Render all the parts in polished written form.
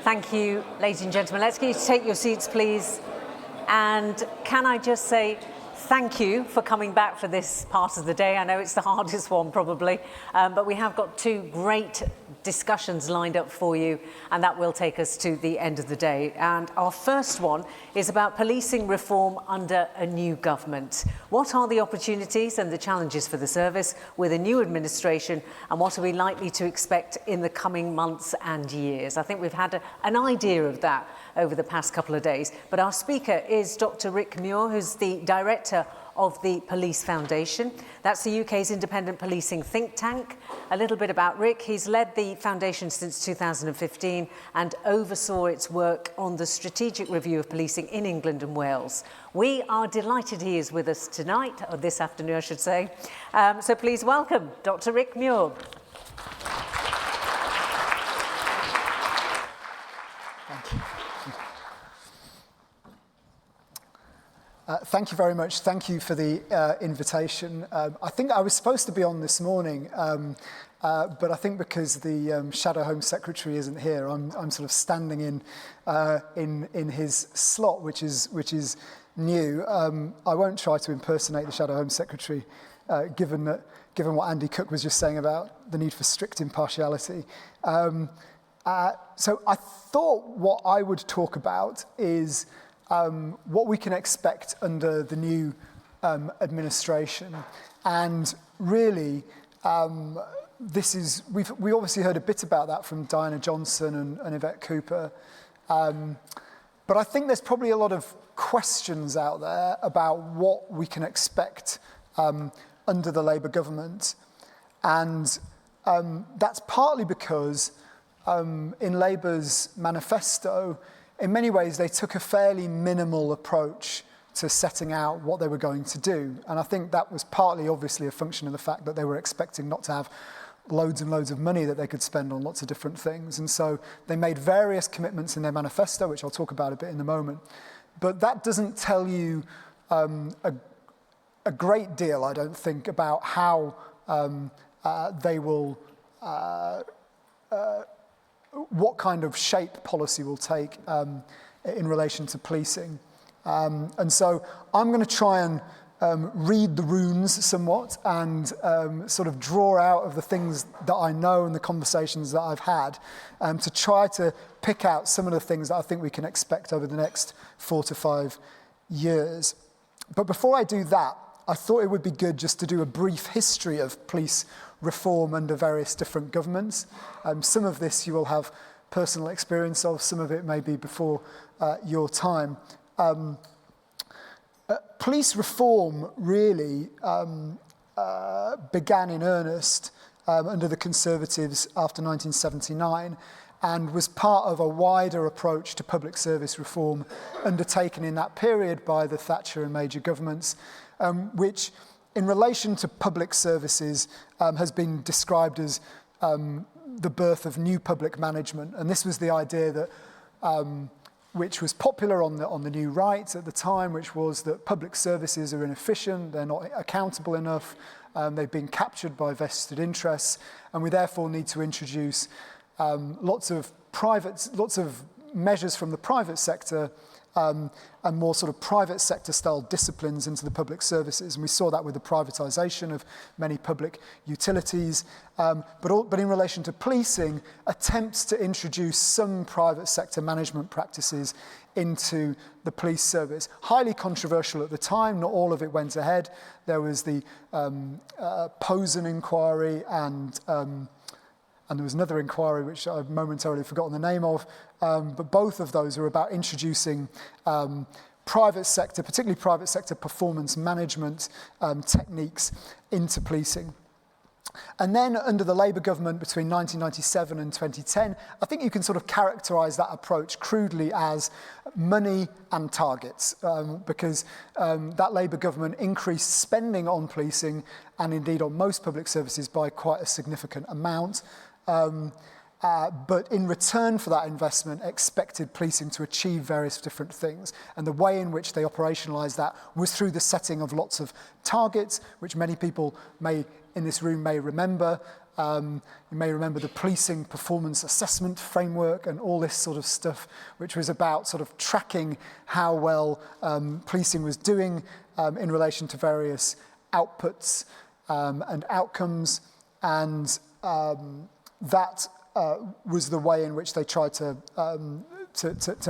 Thank you, ladies and gentlemen. Let's get you to take your seats, please. And can I just say thank you for coming back for this part of the day. I know it's the hardest one, probably, but we have got two great discussions lined up for you, and that will take us to the end of the day. And our first one is about policing reform under a new government. What are the opportunities and the challenges for the service with a new administration, and what are we likely to expect in the coming months and years? I think we've had an idea of that over the past couple of days, but our speaker is Dr. Rick Muir, who's the director of the Police Foundation. That's the UK's independent policing think tank. A little bit about Rick. He's led the foundation since 2015 and oversaw its work on the strategic review of policing in England and Wales. We are delighted he is with us tonight, or this afternoon I should say. So please welcome Dr. Rick Muir. Thank you. Thank you very much. Thank you for the invitation. I think I was supposed to be on this morning, but I think because the Shadow Home Secretary isn't here, I'm sort of standing in his slot, which is new. I won't try to impersonate the Shadow Home Secretary, given what Andy Cook was just saying about the need for strict impartiality. So I thought what I would talk about is what we can expect under the new administration, and really, we obviously heard a bit about that from Diana Johnson and Yvette Cooper, but I think there's probably a lot of questions out there about what we can expect under the Labour government, and that's partly because in Labour's manifesto, in many ways, they took a fairly minimal approach to setting out what they were going to do. And I think that was partly, obviously, a function of the fact that they were expecting not to have loads and loads of money that they could spend on lots of different things. And so they made various commitments in their manifesto, which I'll talk about a bit in a moment. But that doesn't tell you a great deal, I don't think, about how they will what kind of shape policy will take in relation to policing. And so I'm going to try and read the runes somewhat and sort of draw out of the things that I know and the conversations that I've had to try to pick out some of the things that I think we can expect over the next 4 to 5 years. But before I do that, I thought it would be good just to do a brief history of police reform under various different governments. Some of this you will have personal experience of, some of it may be before your time. Police reform really began in earnest under the Conservatives after 1979 and was part of a wider approach to public service reform undertaken in that period by the Thatcher and Major governments, which in relation to public services has been described as the birth of new public management. And this was the idea that, which was popular on the new right at the time, which was that public services are inefficient, they're not accountable enough, they've been captured by vested interests, and we therefore need to introduce lots of measures from the private sector and more sort of private sector style disciplines into the public services. And we saw that with the privatisation of many public utilities. But in relation to policing, attempts to introduce some private sector management practices into the police service. Highly controversial at the time, not all of it went ahead. There was the Posen inquiry and there was another inquiry which I've momentarily forgotten the name of, but both of those are about introducing private sector, particularly private sector performance management techniques into policing. And then under the Labour government between 1997 and 2010, I think you can sort of characterise that approach crudely as money and targets, because that Labour government increased spending on policing and indeed on most public services by quite a significant amount. But in return for that investment, expected policing to achieve various different things. And the way in which they operationalised that was through the setting of lots of targets, which many people in this room may remember, You may remember the policing performance assessment framework and all this sort of stuff, which was about sort of tracking how well policing was doing in relation to various outputs and outcomes. And that was the way in which they tried to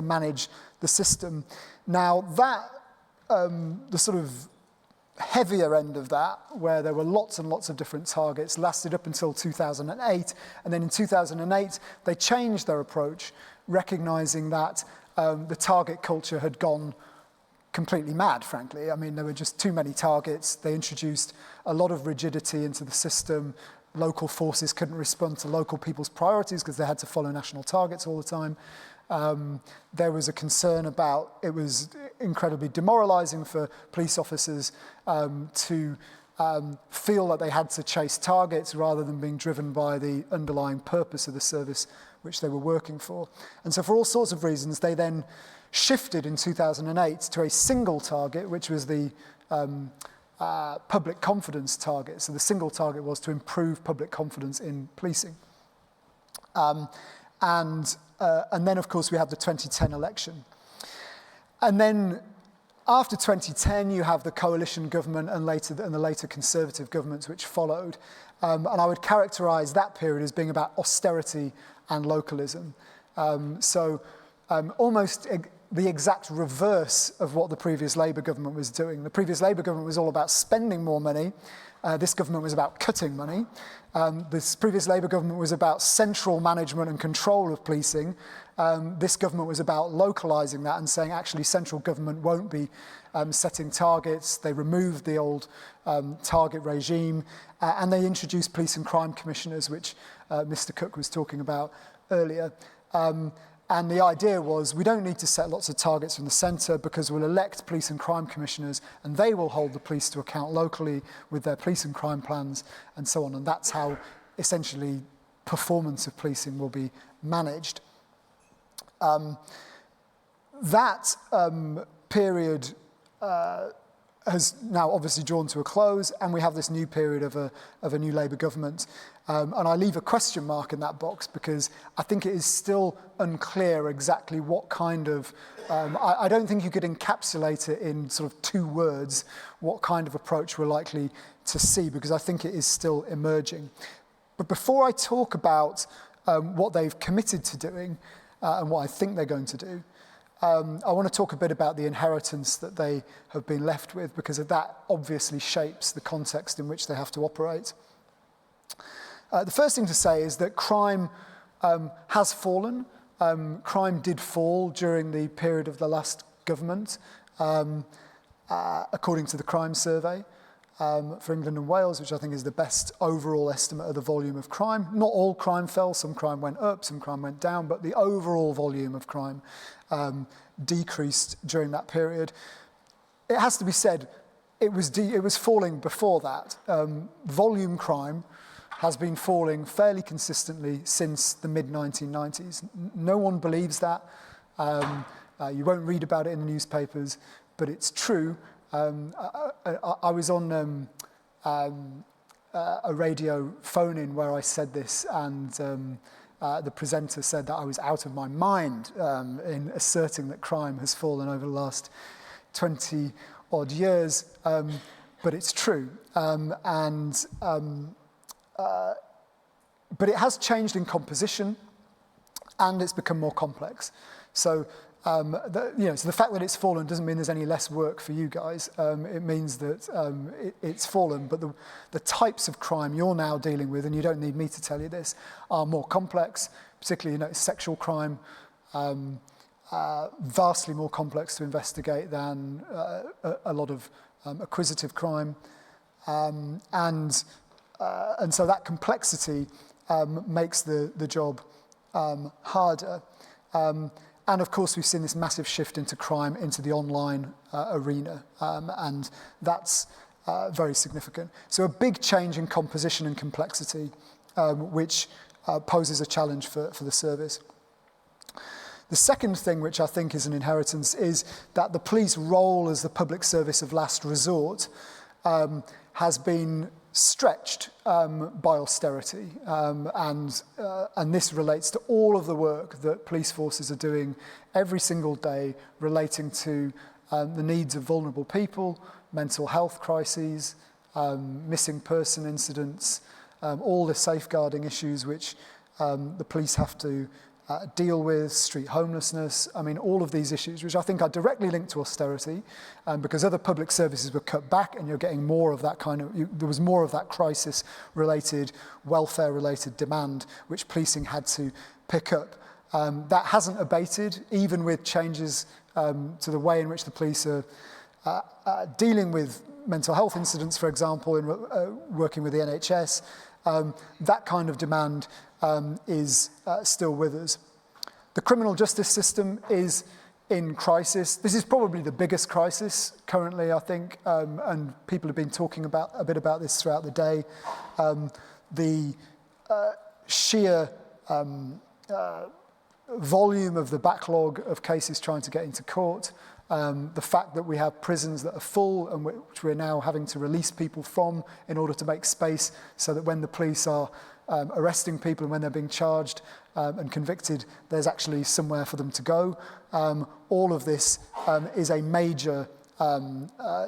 manage the system. Now that, the sort of heavier end of that, where there were lots and lots of different targets, lasted up until 2008. And then in 2008, they changed their approach, recognizing that the target culture had gone completely mad, frankly. I mean, there were just too many targets. They introduced a lot of rigidity into the system. Local forces couldn't respond to local people's priorities because they had to follow national targets all the time. There was a concern about, it was incredibly demoralizing for police officers to feel that they had to chase targets rather than being driven by the underlying purpose of the service which they were working for. And so for all sorts of reasons, they then shifted in 2008 to a single target, which was the public confidence target. So the single target was to improve public confidence in policing. And then, of course, we have the 2010 election. And then after 2010, you have the coalition government and the later Conservative governments which followed. And I would characterise that period as being about austerity and localism. Almost the exact reverse of what the previous Labour government was doing. The previous Labour government was all about spending more money. This government was about cutting money. This previous Labour government was about central management and control of policing. This government was about localising that and saying actually central government won't be setting targets. They removed the old target regime and they introduced police and crime commissioners, which Mr. Cook was talking about earlier. And the idea was we don't need to set lots of targets from the centre because we'll elect police and crime commissioners and they will hold the police to account locally with their police and crime plans and so on. And that's how essentially performance of policing will be managed. That period has now obviously drawn to a close and we have this new period of a new Labour government. And I leave a question mark in that box because I think it is still unclear exactly what kind of, I don't think you could encapsulate it in sort of 2 words, what kind of approach we're likely to see, because I think it is still emerging. But before I talk about what they've committed to doing and what I think they're going to do, I want to talk a bit about the inheritance that they have been left with, because that obviously shapes the context in which they have to operate. The first thing to say is that crime has fallen. Crime did fall during the period of the last government, according to the crime survey for England and Wales, which I think is the best overall estimate of the volume of crime. Not all crime fell, some crime went up, some crime went down, but the overall volume of crime decreased during that period. It has to be said, it was falling before that. Volume crime has been falling fairly consistently since the mid-1990s. No one believes that. You won't read about it in the newspapers, but it's true. I was on a radio phone-in where I said this, and the presenter said that I was out of my mind in asserting that crime has fallen over the last 20-odd years, but it's true. But it has changed in composition and it's become more complex. So, so the fact that it's fallen doesn't mean there's any less work for you guys. It means that it's fallen, but the types of crime you're now dealing with, and you don't need me to tell you this, are more complex, particularly sexual crime, vastly more complex to investigate than a lot of acquisitive crime. And so that complexity makes the job harder. And of course, we've seen this massive shift into crime, into the online arena, and that's very significant. So a big change in composition and complexity, which poses a challenge for the service. The second thing, which I think is an inheritance, is that the police role as the public service of last resort has been stretched by austerity, and this relates to all of the work that police forces are doing every single day relating to the needs of vulnerable people, mental health crises, missing person incidents, all the safeguarding issues which the police have to deal with, street homelessness. I mean, all of these issues, which I think are directly linked to austerity, because other public services were cut back, and you're getting more of that there was more of that crisis-related, welfare-related demand, which policing had to pick up. That hasn't abated, even with changes to the way in which the police are dealing with mental health incidents, for example, in working with the NHS. That kind of demand is still with us. The criminal justice system is in crisis. This is probably the biggest crisis currently, I think, and people have been talking a bit about this throughout the day. The sheer volume of the backlog of cases trying to get into court, the fact that we have prisons that are full and which we're now having to release people from in order to make space so that when the police are arresting people and when they're being charged and convicted, there's actually somewhere for them to go. All of this is a major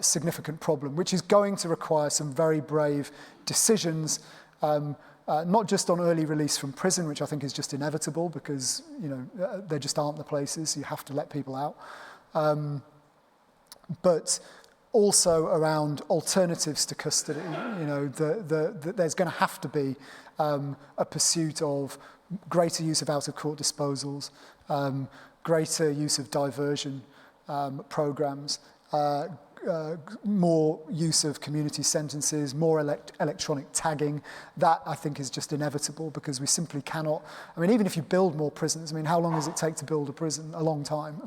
significant problem, which is going to require some very brave decisions, not just on early release from prison, which I think is just inevitable because there just aren't the places. You have to let people out. But also around alternatives to custody. There's going to have to be a pursuit of greater use of out-of-court disposals, greater use of diversion programs, more use of community sentences, more electronic tagging. That, I think, is just inevitable because we simply cannot. I mean, even if you build more prisons, I mean, how long does it take to build a prison? A long time.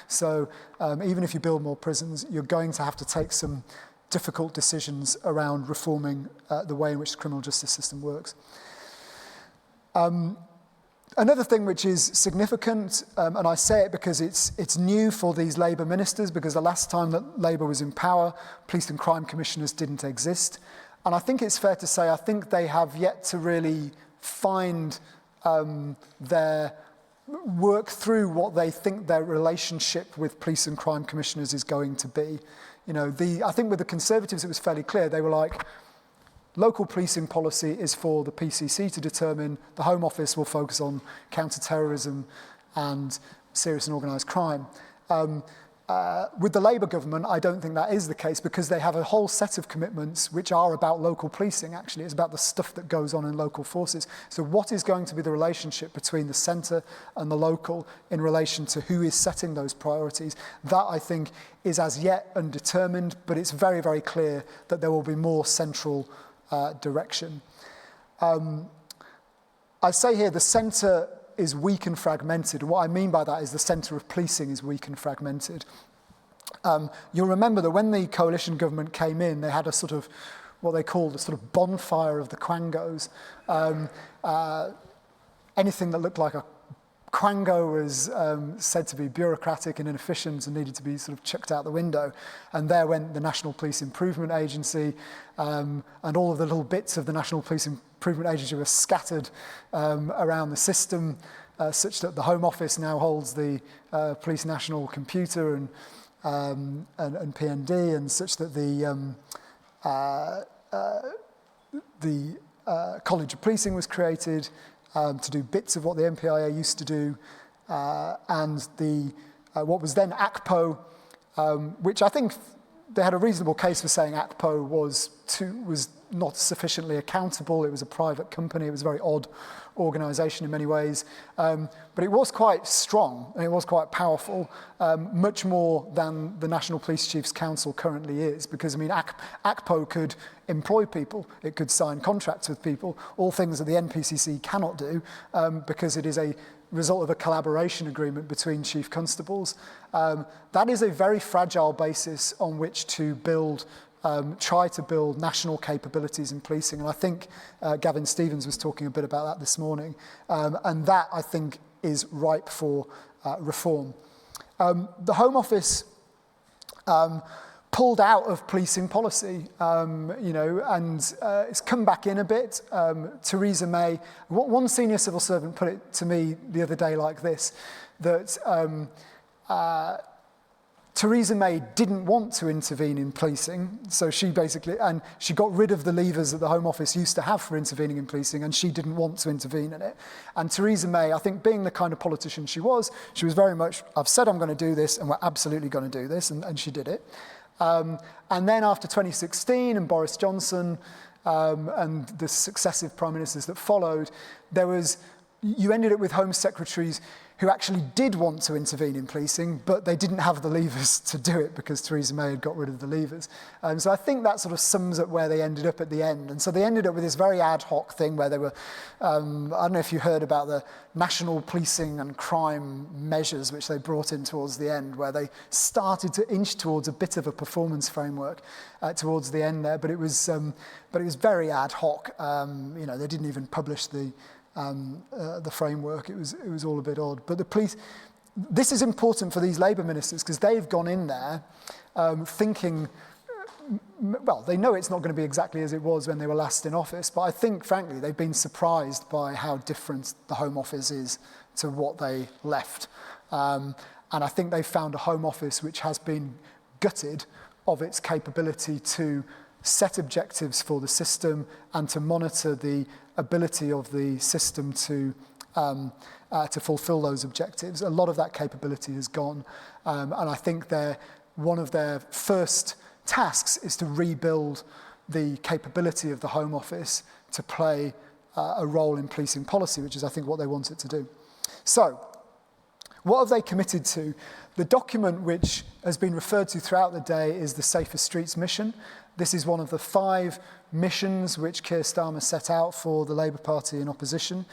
So even if you build more prisons, you're going to have to take some difficult decisions around reforming the way in which the criminal justice system works. Another thing which is significant, and I say it because it's new for these Labour ministers, because the last time that Labour was in power, police and crime commissioners didn't exist. And I think it's fair to say, I think they have yet to really find work through what they think their relationship with police and crime commissioners is going to be. I think with the Conservatives, it was fairly clear. They were like, local policing policy is for the PCC to determine. The Home Office will focus on counter-terrorism and serious and organised crime. With the Labour government, I don't think that is the case because they have a whole set of commitments which are about local policing, actually. It's about the stuff that goes on in local forces. So what is going to be the relationship between the centre and the local in relation to who is setting those priorities? That, I think, is as yet undetermined, but it's very, very clear that there will be more central direction. I say here the centre is weak and fragmented. And what I mean by that is the centre of policing is weak and fragmented. You'll remember that when the coalition government came in, they had a sort of what they called a sort of bonfire of the quangos. Anything that looked like a quango was said to be bureaucratic and inefficient and needed to be sort of chucked out the window. And there went the National Police Improvement Agency, and all of the little bits of the National Police Improvement Agency were scattered around the system, such that the Home Office now holds the Police National Computer and PND, and such that the College of Policing was created to do bits of what the MPIA used to do, and what was then ACPO, which I think they had a reasonable case for saying ACPO was not sufficiently accountable. It was a private company. It was a very odd organisation in many ways, but it was quite strong and it was quite powerful, much more than the National Police Chiefs Council currently is, because I mean ACPO could employ people, it could sign contracts with people, all things that the NPCC cannot do, because it is a result of a collaboration agreement between chief constables. That is a very fragile basis on which to try to build national capabilities in policing. And I think Gavin Stevens was talking a bit about that this morning. And that, I think, is ripe for reform. The Home Office pulled out of policing policy, and it's come back in a bit. Theresa May, one senior civil servant put it to me the other day like this, that Theresa May didn't want to intervene in policing, so she got rid of the levers that the Home Office used to have for intervening in policing, and she didn't want to intervene in it. And Theresa May, I think being the kind of politician she was very much, I've said I'm going to do this, and we're absolutely going to do this, and she did it. And then after 2016 and Boris Johnson and the successive prime ministers that followed, you ended up with Home Secretaries who actually did want to intervene in policing, but they didn't have the levers to do it because Theresa May had got rid of the levers. So I think that sort of sums up where they ended up at the end. And so they ended up with this very ad hoc thing where they were, I don't know if you heard about the national policing and crime measures which they brought in towards the end, where they started to inch towards a bit of a performance framework towards the end there, but it was very ad hoc. They didn't even publish the framework. It was all a bit odd. But the police, this is important for these Labour ministers because they've gone in there thinking, well, they know it's not going to be exactly as it was when they were last in office, but I think, frankly, they've been surprised by how different the Home Office is to what they left. And I think they found a Home Office which has been gutted of its capability to set objectives for the system and to monitor the ability of the system to fulfil those objectives. A lot of that capability has gone, and I think one of their first tasks is to rebuild the capability of the Home Office to play a role in policing policy, which is, I think, what they want it to do. So, what have they committed to? The document which has been referred to throughout the day is the Safer Streets mission. This is one of the 5 missions which Keir Starmer set out for the Labour Party in opposition.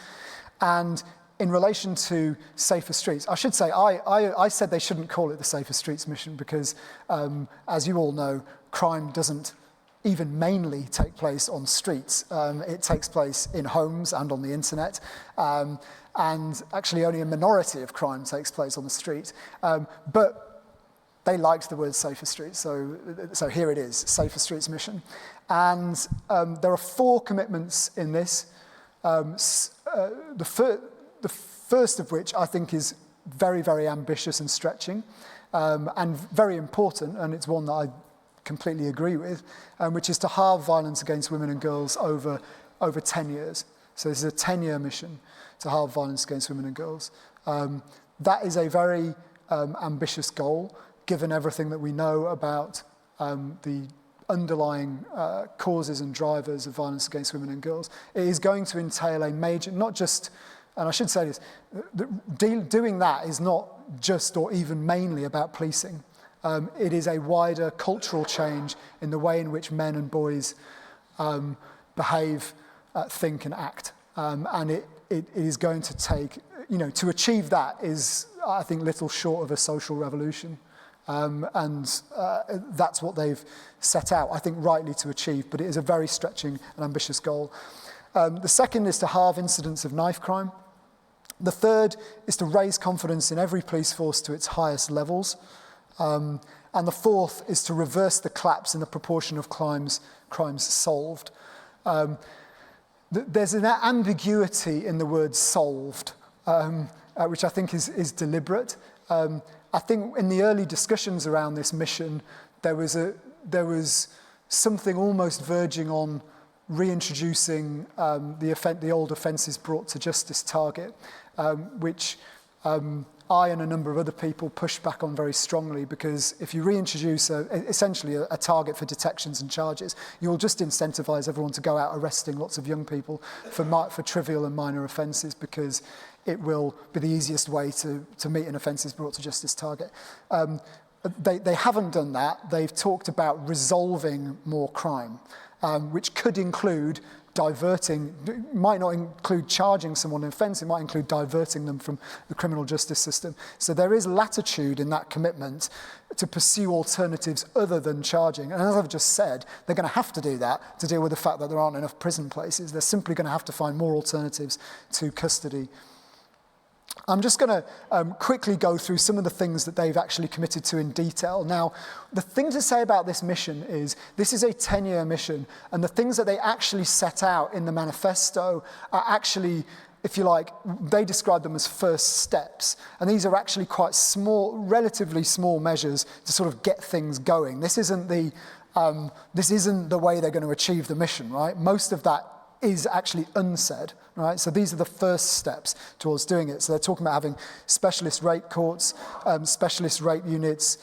And in relation to Safer Streets, I should say, I said they shouldn't call it the Safer Streets mission because, as you all know, crime doesn't even mainly take place on streets. It takes place in homes and on the internet. And actually only a minority of crime takes place on the street. But they liked the word Safer Streets, so here it is, Safer Streets mission. And there are 4 commitments in this. The first of which I think is very, very ambitious and stretching, and very important, and it's one that I completely agree with, which is to halve violence against women and girls over 10 years. So this is a 10-year mission to halve violence against women and girls. That is a very ambitious goal, given everything that we know about the underlying causes and drivers of violence against women and girls. It is going to entail a major, not just, and I should say this, doing that is not just or even mainly about policing. It is a wider cultural change in the way in which men and boys behave, think and act. And it is going to take, to achieve that is, I think, little short of a social revolution. And that's what they've set out, I think, rightly to achieve, but it is a very stretching and ambitious goal. The second is to halve incidents of knife crime. The third is to raise confidence in every police force to its highest levels. And the fourth is to reverse the collapse in the proportion of crimes solved. There's an ambiguity in the word solved, which I think is deliberate. I think in the early discussions around this mission, there was something almost verging on reintroducing the old offences brought to justice target, which I and a number of other people pushed back on very strongly, because if you reintroduce essentially a target for detections and charges, you'll just incentivise everyone to go out arresting lots of young people for trivial and minor offences, because it will be the easiest way to meet an offences brought to justice target. They haven't done that. They've talked about resolving more crime, which could include might not include charging someone an offence, it might include diverting them from the criminal justice system. So there is latitude in that commitment to pursue alternatives other than charging. And as I've just said, they're going to have to do that to deal with the fact that there aren't enough prison places. They're simply going to have to find more alternatives to custody. I'm just going to quickly go through some of the things that they've actually committed to in detail. Now, the thing to say about this mission is this is a 10-year mission, and the things that they actually set out in the manifesto are actually, if you like, they describe them as first steps. And these are actually quite small, relatively small measures to sort of get things going. This isn't the way they're going to achieve the mission, right? Most of that is actually unsaid, right? So these are the first steps towards doing it. So they're talking about having specialist rape courts, specialist rape units,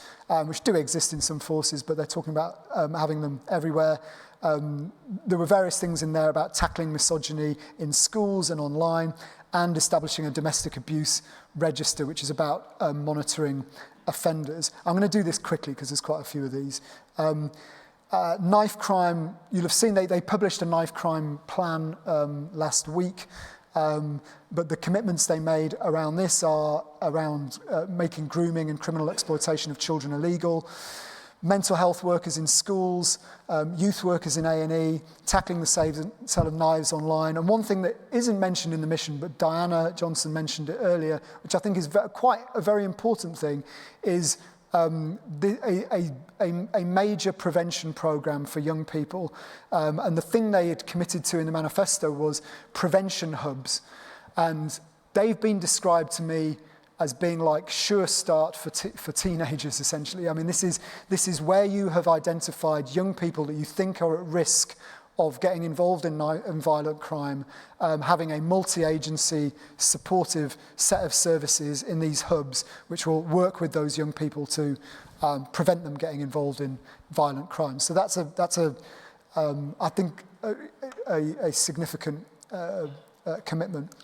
which do exist in some forces, but they're talking about having them everywhere. There were various things in there about tackling misogyny in schools and online, and establishing a domestic abuse register, which is about monitoring offenders. I'm going to do this quickly because there's quite a few of these. Knife crime, you'll have seen they published a knife crime plan last week, but the commitments they made around this are around making grooming and criminal exploitation of children illegal, mental health workers in schools, youth workers in A&E, tackling the sale of knives online. And one thing that isn't mentioned in the mission, but Diana Johnson mentioned it earlier, which I think is quite a very important thing, is a major prevention program for young people. And the thing they had committed to in the manifesto was prevention hubs. And they've been described to me as being like Sure Start for teenagers, essentially. I mean, this is where you have identified young people that you think are at risk of getting involved in violent crime, having a multi-agency supportive set of services in these hubs, which will work with those young people to prevent them getting involved in violent crime. So that's I think a significant commitment.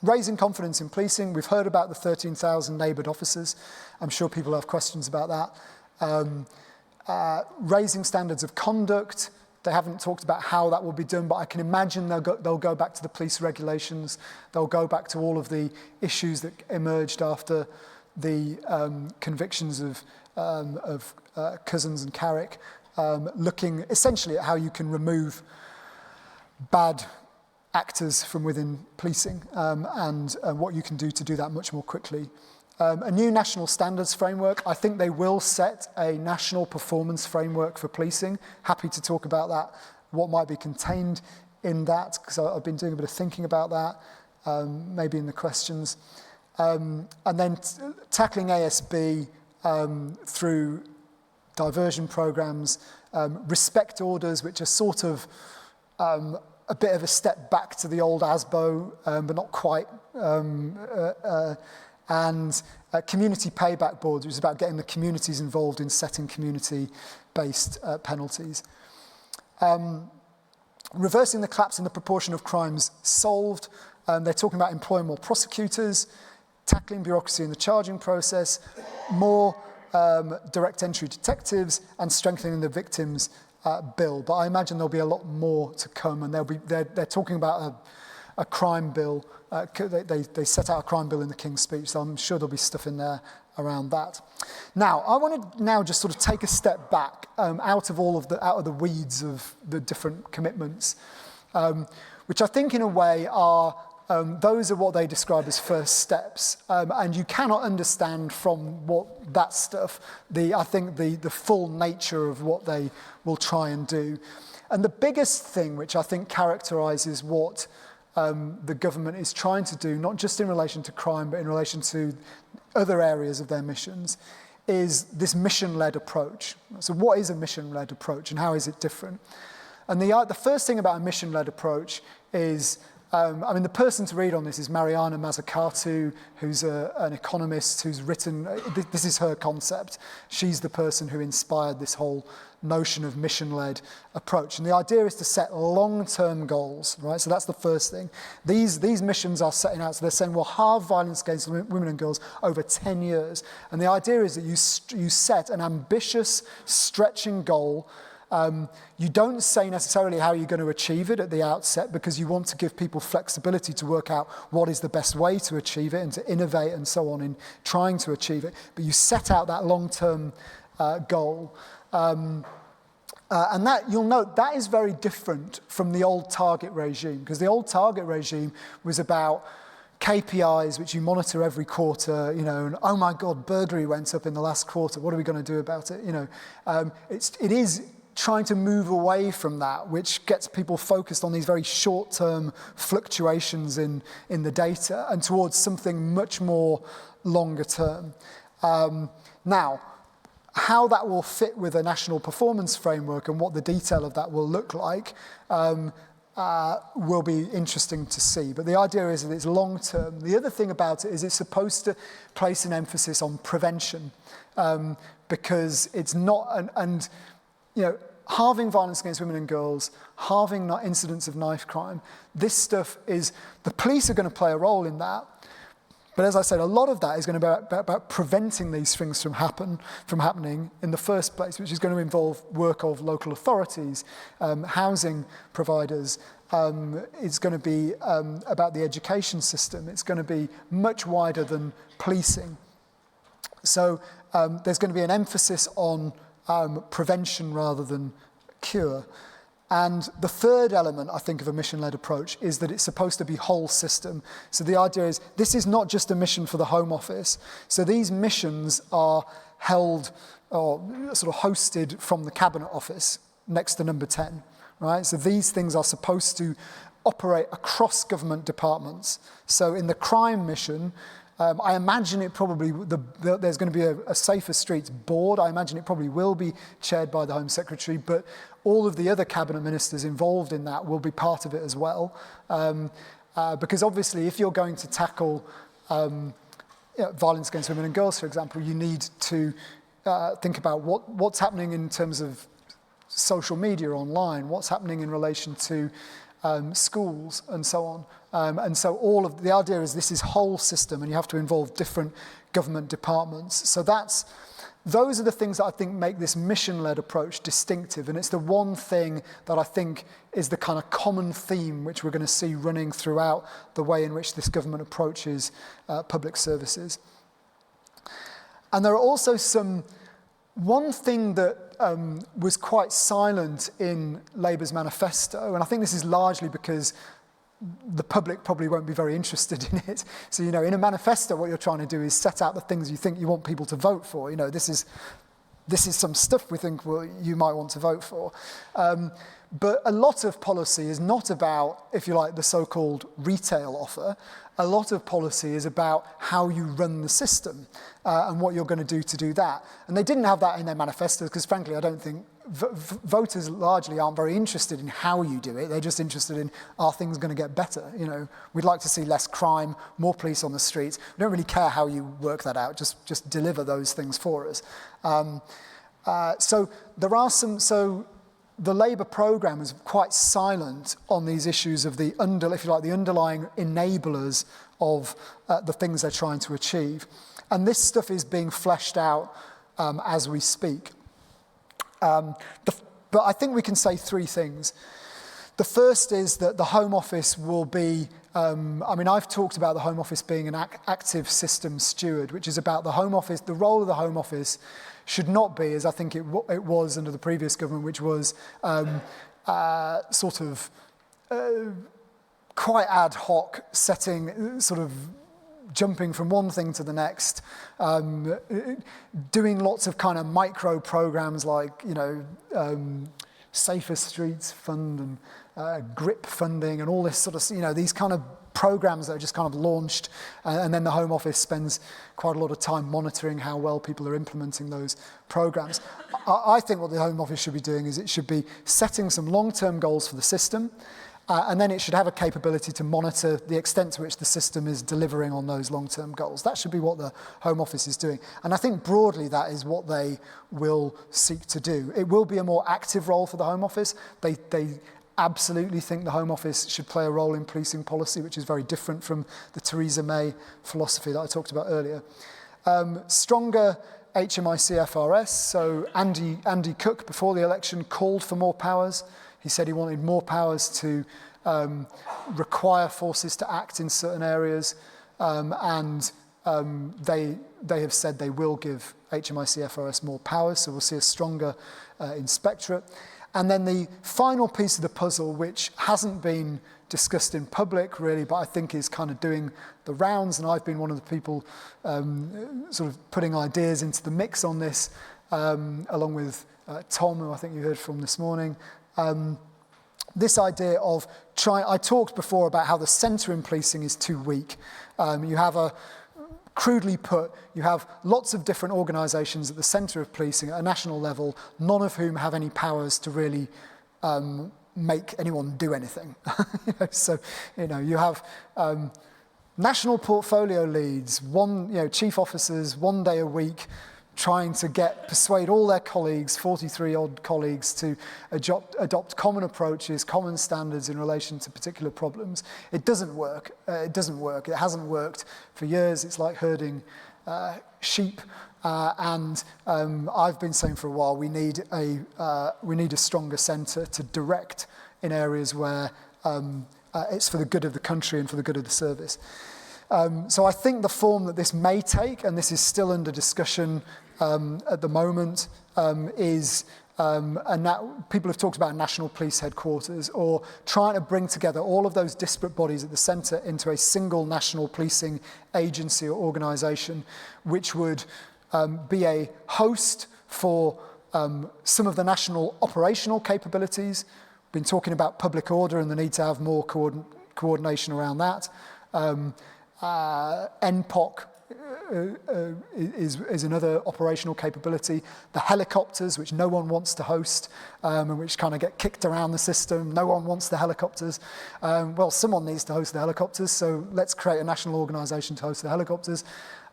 Raising confidence in policing. We've heard about the 13,000 neighboured officers. I'm sure people have questions about that. Raising standards of conduct. They haven't talked about how that will be done, but I can imagine they'll go back to the police regulations. They'll go back to all of the issues that emerged after the convictions of Cousins and Carrick, looking essentially at how you can remove bad actors from within policing and what you can do to do that much more quickly. A new national standards framework. I think they will set a national performance framework for policing. Happy to talk about that, what might be contained in that, because I've been doing a bit of thinking about that, maybe in the questions. And then tackling ASB through diversion programs, respect orders, which are sort of a bit of a step back to the old ASBO, but not quite, and community payback boards, which is about getting the communities involved in setting community-based penalties. Reversing the collapse in the proportion of crimes solved. They're talking about employing more prosecutors, tackling bureaucracy in the charging process, more direct entry detectives, and strengthening the victims bill. But I imagine there'll be a lot more to come, and they're talking about a crime bill. They set out a crime bill in the King's speech, so I'm sure there'll be stuff in there around that. Now, I want to now just sort of take a step back out of the weeds of the different commitments, which I think in a way are those are what they describe as first steps, and you cannot understand from that stuff I think the full nature of what they will try and do. And the biggest thing which I think characterises what the government is trying to do, not just in relation to crime, but in relation to other areas of their missions, is this mission-led approach. So what is a mission-led approach and how is it different? And the first thing about a mission-led approach is, the person to read on this is Mariana Mazzucato, who's an economist who's written, this is her concept. She's the person who inspired this whole notion of mission-led approach. And the idea is to set long-term goals, right? So that's the first thing. These missions are setting out, so they're saying we'll halve violence against women and girls over 10 years. And the idea is that you set an ambitious, stretching goal. You don't say necessarily how you're going to achieve it at the outset, because you want to give people flexibility to work out what is the best way to achieve it and to innovate and so on in trying to achieve it. But you set out that long-term goal. And that, you'll note, that is very different from the old target regime, because the old target regime was about KPIs which you monitor every quarter, and oh my God, burglary went up in the last quarter. What are we going to do about it? It is trying to move away from that, which gets people focused on these very short-term fluctuations in the data and towards something much more longer term. Now, how that will fit with a national performance framework and what the detail of that will look like will be interesting to see. But the idea is that it's long term. The other thing about it is it's supposed to place an emphasis on prevention because it's not, halving violence against women and girls, halving incidents of knife crime, this stuff is, the police are going to play a role in that. But as I said, a lot of that is going to be about preventing these things from happening in the first place, which is going to involve work of local authorities, housing providers. It's going to be about the education system. It's going to be much wider than policing. So there's going to be an emphasis on prevention rather than cure. And the third element, I think, of a mission-led approach is that it's supposed to be whole system. So the idea is this is not just a mission for the Home Office. So these missions are held or sort of hosted from the Cabinet Office next to number 10, right? So these things are supposed to operate across government departments. So in the crime mission, I imagine it probably, there's going to be a Safer Streets board. I imagine it probably will be chaired by the Home Secretary, but all of the other cabinet ministers involved in that will be part of it as well. Because obviously if you're going to tackle violence against women and girls, for example, you need to think about what's happening in terms of social media online, what's happening in relation to schools and so on. And so all of the idea is this is whole system and you have to involve different government departments. So those are the things that I think make this mission-led approach distinctive. And it's the one thing that I think is the kind of common theme which we're going to see running throughout the way in which this government approaches public services. And there are also one thing that was quite silent in Labour's manifesto, and I think this is largely because the public probably won't be very interested in it. So, in a manifesto, what you're trying to do is set out the things you think you want people to vote for. This is some stuff we think you might want to vote for. But a lot of policy is not about, if you like, the so-called retail offer. A lot of policy is about how you run the system and what you're going to do that. And they didn't have that in their manifesto because, frankly, I don't think voters largely aren't very interested in how you do it. They're just interested in, are things going to get better? We'd like to see less crime, more police on the streets. We don't really care how you work that out. Just deliver those things for us. So there are the Labour programme is quite silent on these issues of the underlying enablers of the things they're trying to achieve. And this stuff is being fleshed out as we speak. But I think we can say three things. The first is that the Home Office will be, I've talked about the Home Office being an active system steward, which is about the Home Office. The role of the Home Office should not be, as I think it was under the previous government, which was quite ad hoc, jumping from one thing to the next, doing lots of kind of micro programs like, Safer Streets Fund and GRIP funding and all this sort of, these kind of programs that are just kind of launched, and then the Home Office spends quite a lot of time monitoring how well people are implementing those programs. I think what the Home Office should be doing is it should be setting some long-term goals for the system, and then it should have a capability to monitor the extent to which the system is delivering on those long-term goals. That should be what the Home Office is doing. And I think broadly that is what they will seek to do. It will be a more active role for the Home Office. They absolutely think the Home Office should play a role in policing policy, which is very different from the Theresa May philosophy that I talked about earlier. Stronger HMIC-FRS. So Andy Cook, before the election, called for more powers. He said he wanted more powers to require forces to act in certain areas, and they have said they will give HMIC-FRS more powers, so we'll see a stronger inspectorate. And then the final piece of the puzzle, which hasn't been discussed in public really, but I think is kind of doing the rounds, and I've been one of the people sort of putting ideas into the mix on this, along with Tom, who I think you heard from this morning. This idea of I talked before about how the centre in policing is too weak. You have crudely put, you have lots of different organisations at the centre of policing at a national level, none of whom have any powers to really make anyone do anything. So, you have national portfolio leads, chief officers, 1 day a week, trying to persuade all their colleagues, 43 odd colleagues, to adopt common approaches, common standards in relation to particular problems. It doesn't work. It hasn't worked for years. It's like herding sheep. And I've been saying for a while, we need a stronger centre to direct in areas where it's for the good of the country and for the good of the service. So I think the form that this may take, and this is still under discussion at the moment, is people have talked about national police headquarters, or trying to bring together all of those disparate bodies at the centre into a single national policing agency or organisation, which would be a host for some of the national operational capabilities. We've been talking about public order and the need to have more coordination around that. NPOC is another operational capability. The helicopters, which no one wants to host, and which kind of get kicked around the system. No one wants the helicopters. Well, someone needs to host the helicopters, so let's create a national organisation to host the helicopters.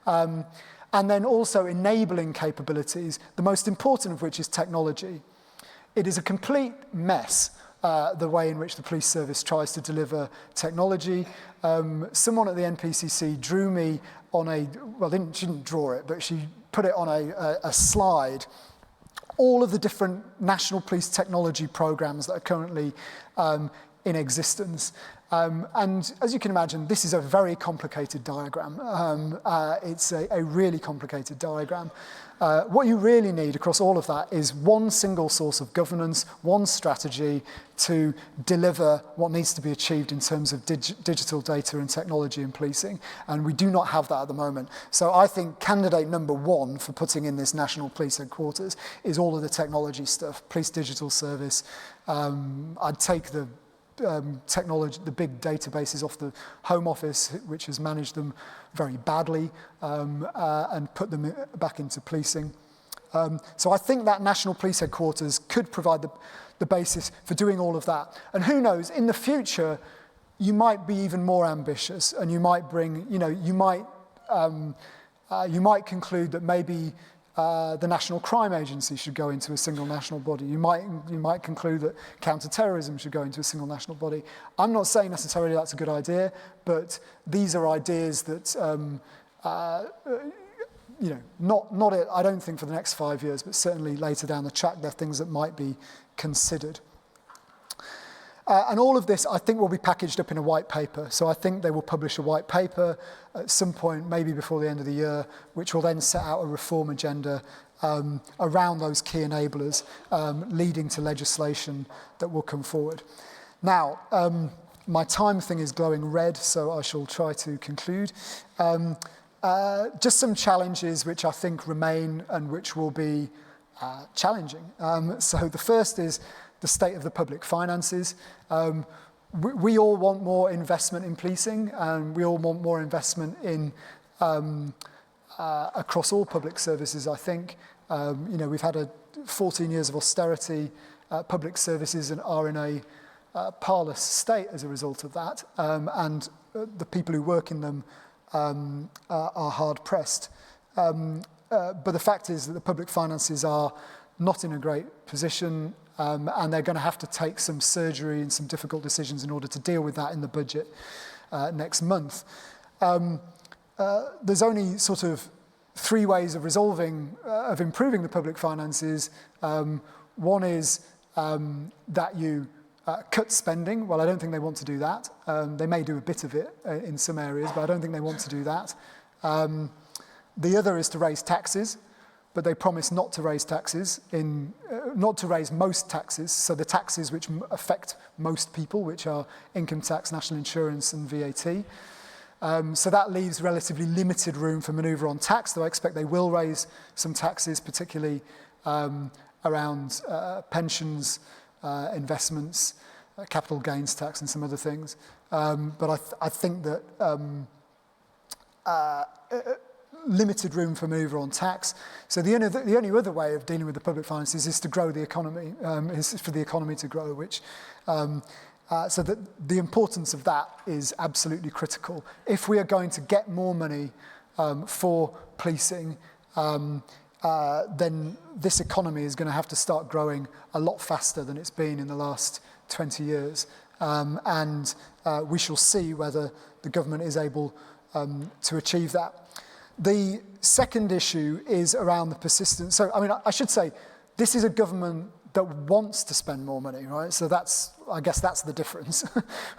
And then also enabling capabilities, the most important of which is technology. It is a complete mess, the way in which the police service tries to deliver technology. Someone at the NPCC drew me on she didn't draw it, but she put it on a slide, all of the different national police technology programs that are currently in existence. And as you can imagine, this is a very complicated diagram. It's a really complicated diagram. What you really need across all of that is one single source of governance, one strategy to deliver what needs to be achieved in terms of digital data and technology in policing. And we do not have that at the moment. So I think candidate number one for putting in this national police headquarters is all of the technology stuff, police digital service. I'd take the technology, the big databases off the Home Office, which has managed them very badly, and put them back into policing. So I think that National Police Headquarters could provide the basis for doing all of that. And who knows, in the future, you might be even more ambitious, and you might bring, you might conclude that maybe the National Crime Agency should go into a single national body. You might conclude that counter-terrorism should go into a single national body. I'm not saying necessarily that's a good idea, but these are ideas that, I don't think for the next 5 years, but certainly later down the track, they're things that might be considered. And all of this, I think, will be packaged up in a white paper. So I think they will publish a white paper at some point, maybe before the end of the year, which will then set out a reform agenda around those key enablers, leading to legislation that will come forward. Now, my time thing is glowing red, so I shall try to conclude. Just some challenges which I think remain and which will be challenging. So the first is the state of the public finances. We all want more investment in policing, and we all want more investment in across all public services, I think. We've had 14 years of austerity. Public services are in a parlous state as a result of that, and the people who work in them are hard-pressed. But the fact is that the public finances are not in a great position, and they're going to have to take some surgery and some difficult decisions in order to deal with that in the budget next month. There's only sort of three ways of improving the public finances. One is that you cut spending. Well, I don't think they want to do that. They may do a bit of it in some areas, but I don't think they want to do that. The other is to raise taxes. but they promise not to raise taxes, not to raise most taxes, so the taxes which affect most people, which are income tax, national insurance and VAT. So that leaves relatively limited room for manoeuvre on tax, though I expect they will raise some taxes, particularly around pensions, investments, capital gains tax and some other things. But I think that limited room for manoeuvre on tax. So the only other way of dealing with the public finances is to grow the economy, is for the economy to grow, which so that the importance of that is absolutely critical. If we are going to get more money for policing, then this economy is going to have to start growing a lot faster than it's been in the last 20 years. And we shall see whether the government is able to achieve that. The second issue is around the persistence. So, I mean, I should say, this is a government that wants to spend more money, right? So I guess that's the difference.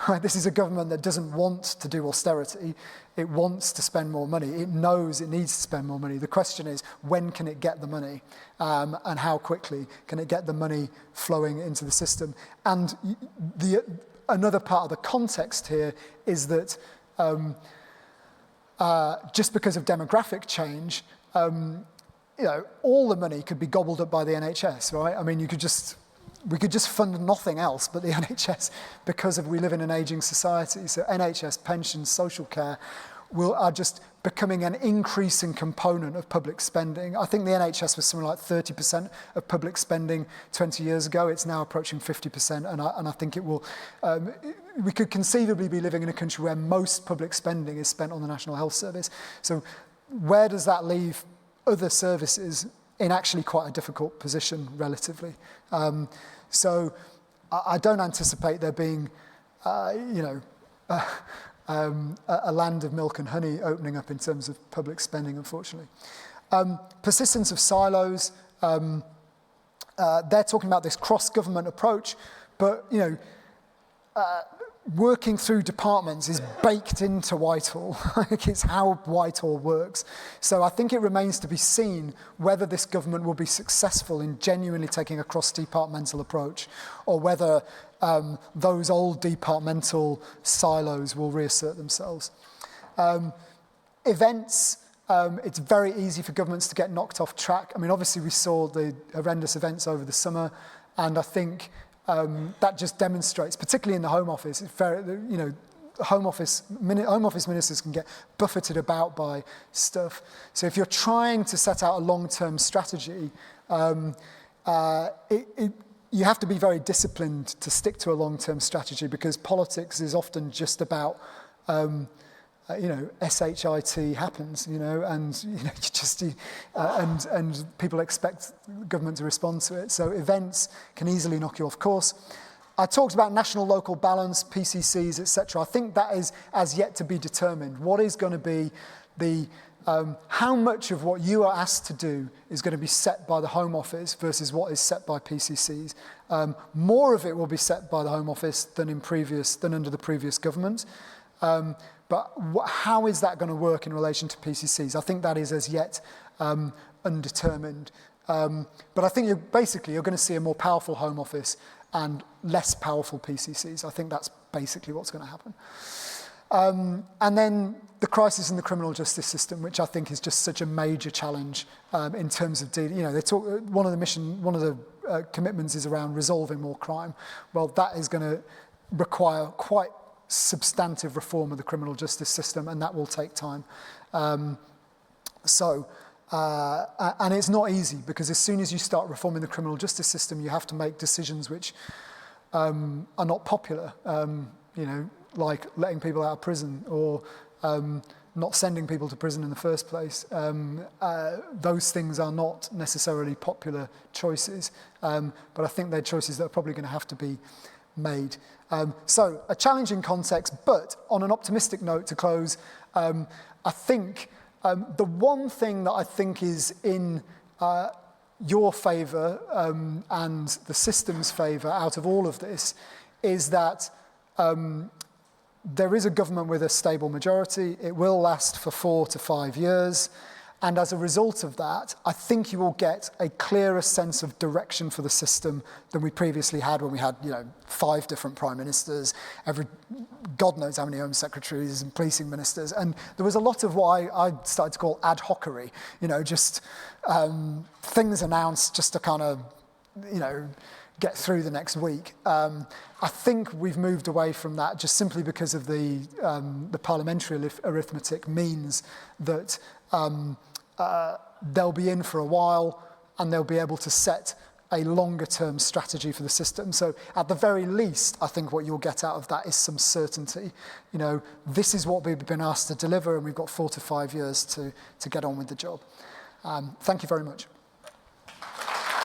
Right? This is a government that doesn't want to do austerity. It wants to spend more money. It knows it needs to spend more money. The question is, when can it get the money? And how quickly can it get the money flowing into the system? And another part of the context here is that just because of demographic change, all the money could be gobbled up by the NHS, right? I mean, we could just fund nothing else but the NHS because we live in an ageing society. So NHS, pensions, social care are just becoming an increasing component of public spending. I think the NHS was something like 30% of public spending 20 years ago. It's now approaching 50%, and I think it will. We could conceivably be living in a country where most public spending is spent on the National Health Service. So where does that leave other services in actually quite a difficult position relatively? So I don't anticipate there being, a land of milk and honey opening up in terms of public spending, unfortunately. Persistence of silos. They're talking about this cross-government approach, but working through departments is baked into Whitehall. It's how Whitehall works. So I think it remains to be seen whether this government will be successful in genuinely taking a cross-departmental approach, or whether those old departmental silos will reassert themselves. Events, it's very easy for governments to get knocked off track. I mean, obviously we saw the horrendous events over the summer, and I think that just demonstrates, particularly in the Home Office, it's very, Home Office ministers can get buffeted about by stuff. So if you're trying to set out a long-term strategy, you have to be very disciplined to stick to a long-term strategy, because politics is often just about, SHIT happens, and people expect government to respond to it. So events can easily knock you off course. I talked about national local balance, PCCs, etc. I think that is as yet to be determined. What is going to be the how much of what you are asked to do is going to be set by the Home Office versus what is set by PCCs. More of it will be set by the Home Office than under the previous government. But how is that going to work in relation to PCCs? I think that is as yet undetermined. But I think you're going to see a more powerful Home Office and less powerful PCCs. I think that's basically what's going to happen. And then the crisis in the criminal justice system, which I think is just such a major challenge in terms of dealing. One of the commitments is around resolving more crime. Well, that is going to require quite substantive reform of the criminal justice system, and that will take time. And it's not easy, because as soon as you start reforming the criminal justice system, you have to make decisions which are not popular, like letting people out of prison, or not sending people to prison in the first place. Those things are not necessarily popular choices, but I think they're choices that are probably going to have to be made. So a challenging context, but on an optimistic note to close, I think the one thing that I think is in your favour and the system's favour out of all of this is that there is a government with a stable majority. It will last for 4 to 5 years. And as a result of that, I think you will get a clearer sense of direction for the system than we previously had when we had, 5 different prime ministers, God knows how many home secretaries and policing ministers. And there was a lot of what I started to call ad hocery, just things announced just to kind of, get through the next week. I think we've moved away from that just simply because of the parliamentary arithmetic means that they'll be in for a while and they'll be able to set a longer term strategy for the system. So at the very least, I think what you'll get out of that is some certainty. This is what we've been asked to deliver and we've got 4 to 5 years to get on with the job. Thank you very much.